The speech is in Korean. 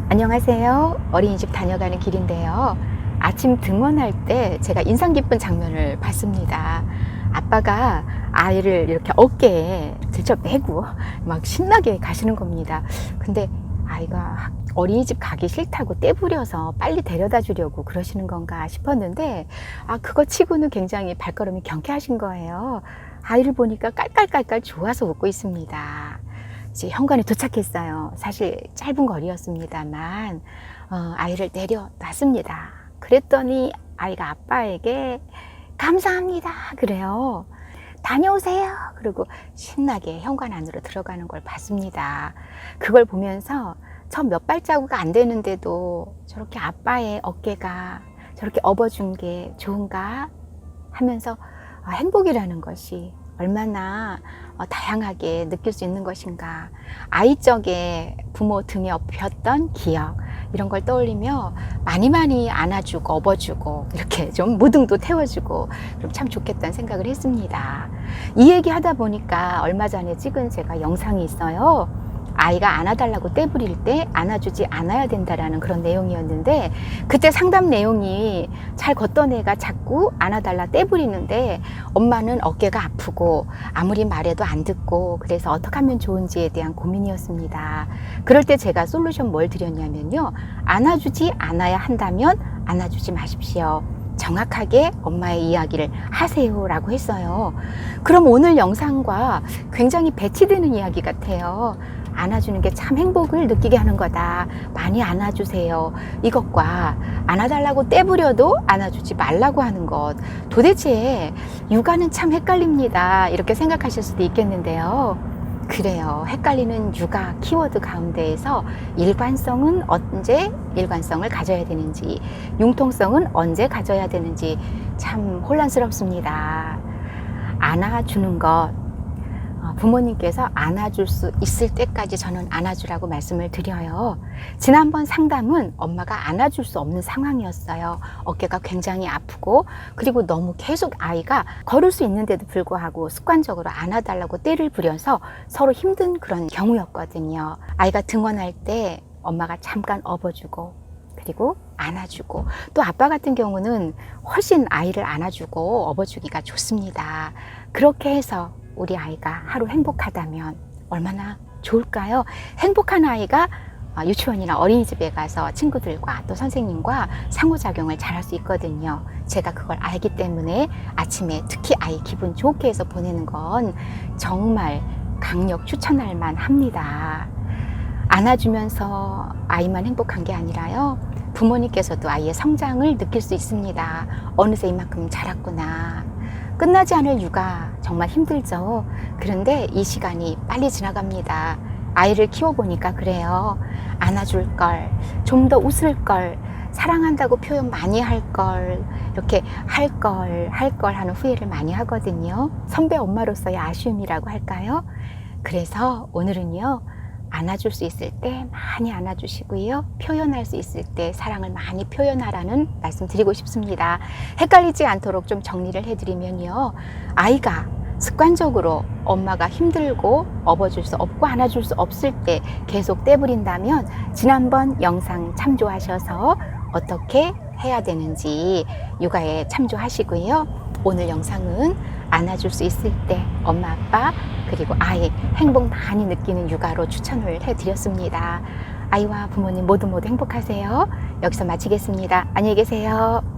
안녕하세요. 어린이집 다녀가는 길인데요. 아침 등원할 때 제가 인상 깊은 장면을 봤습니다. 아빠가 아이를 이렇게 어깨에 들쳐매고 막 신나게 가시는 겁니다. 근데 아이가 어린이집 가기 싫다고 떼부려서 빨리 데려다 주려고 그러시는 건가 싶었는데, 그거 치고는 굉장히 발걸음이 경쾌하신 거예요. 아이를 보니까 깔깔깔깔 좋아서 웃고 있습니다. 이제 현관에 도착했어요. 사실 짧은 거리였습니다만 아이를 내려놨습니다. 그랬더니 아이가 아빠에게 감사합니다 그래요. 다녀오세요 그리고 신나게 현관 안으로 들어가는 걸 봤습니다. 그걸 보면서 저 몇 발자국 안 되는데도 저렇게 아빠의 어깨가 저렇게 업어준 게 좋은가 하면서 행복이라는 것이 얼마나 다양하게 느낄 수 있는 것인가. 아이적에 부모 등에 업혔던 기억, 이런 걸 떠올리며 많이 안아주고 업어주고 이렇게 좀 무등도 태워주고 그럼 참 좋겠다는 생각을 했습니다. 이 얘기 하다 보니까 얼마 전에 찍은 제가 영상이 있어요. 아이가 안아달라고 떼부릴 때 안아주지 않아야 된다라는 그런 내용이었는데, 그때 상담 내용이 잘 걷던 애가 자꾸 안아달라 떼부리는데 엄마는 어깨가 아프고 아무리 말해도 안 듣고, 그래서 어떻게 하면 좋은지에 대한 고민이었습니다. 그럴 때 제가 솔루션 뭘 드렸냐면요, 안아주지 않아야 한다면 안아주지 마십시오. 정확하게 엄마의 이야기를 하세요 라고 했어요. 그럼 오늘 영상과 굉장히 배치되는 이야기 같아요. 안아주는 게 참 행복을 느끼게 하는 거다. 많이 안아주세요. 이것과 안아달라고 떼부려도 안아주지 말라고 하는 것, 도대체 육아는 참 헷갈립니다. 이렇게 생각하실 수도 있겠는데요. 그래요. 헷갈리는 육아 키워드 가운데에서 일관성은 언제 일관성을 가져야 되는지, 융통성은 언제 가져야 되는지 참 혼란스럽습니다. 안아주는 것, 부모님께서 안아줄 수 있을 때까지 저는 안아주라고 말씀을 드려요. 지난번 상담은 엄마가 안아줄 수 없는 상황이었어요. 어깨가 굉장히 아프고, 그리고 너무 계속 아이가 걸을 수 있는데도 불구하고 습관적으로 안아달라고 떼를 부려서 서로 힘든 그런 경우였거든요. 아이가 등원할 때 엄마가 잠깐 업어주고 그리고 안아주고, 또 아빠 같은 경우는 훨씬 아이를 안아주고 업어주기가 좋습니다. 그렇게 해서 우리 아이가 하루 행복하다면 얼마나 좋을까요? 행복한 아이가 유치원이나 어린이집에 가서 친구들과 또 선생님과 상호작용을 잘할 수 있거든요. 제가 그걸 알기 때문에 아침에 특히 아이 기분 좋게 해서 보내는 건 정말 강력 추천할 만합니다. 안아주면서 아이만 행복한 게 아니라요, 부모님께서도 아이의 성장을 느낄 수 있습니다. 어느새 이만큼 자랐구나. 끝나지 않을 육아 정말 힘들죠. 그런데 이 시간이 빨리 지나갑니다. 아이를 키워보니까 그래요. 안아줄 걸, 좀 더 웃을 걸, 사랑한다고 표현 많이 할 걸, 이렇게 할 걸 하는 후회를 많이 하거든요. 선배 엄마로서의 아쉬움이라고 할까요? 그래서 오늘은요, 안아줄 수 있을 때 많이 안아주시고요, 표현할 수 있을 때 사랑을 많이 표현하라는 말씀 드리고 싶습니다. 헷갈리지 않도록 좀 정리를 해드리면요, 아이가 습관적으로 엄마가 힘들고 업어줄 수 없고 안아줄 수 없을 때 계속 떼부린다면 지난번 영상 참조하셔서 어떻게 해야 되는지 육아에 참조하시고요, 오늘 영상은 안아줄 수 있을 때 엄마 아빠 그리고 아이 행복 많이 느끼는 육아로 추천을 해드렸습니다. 아이와 부모님 모두 행복하세요. 여기서 마치겠습니다. 안녕히 계세요.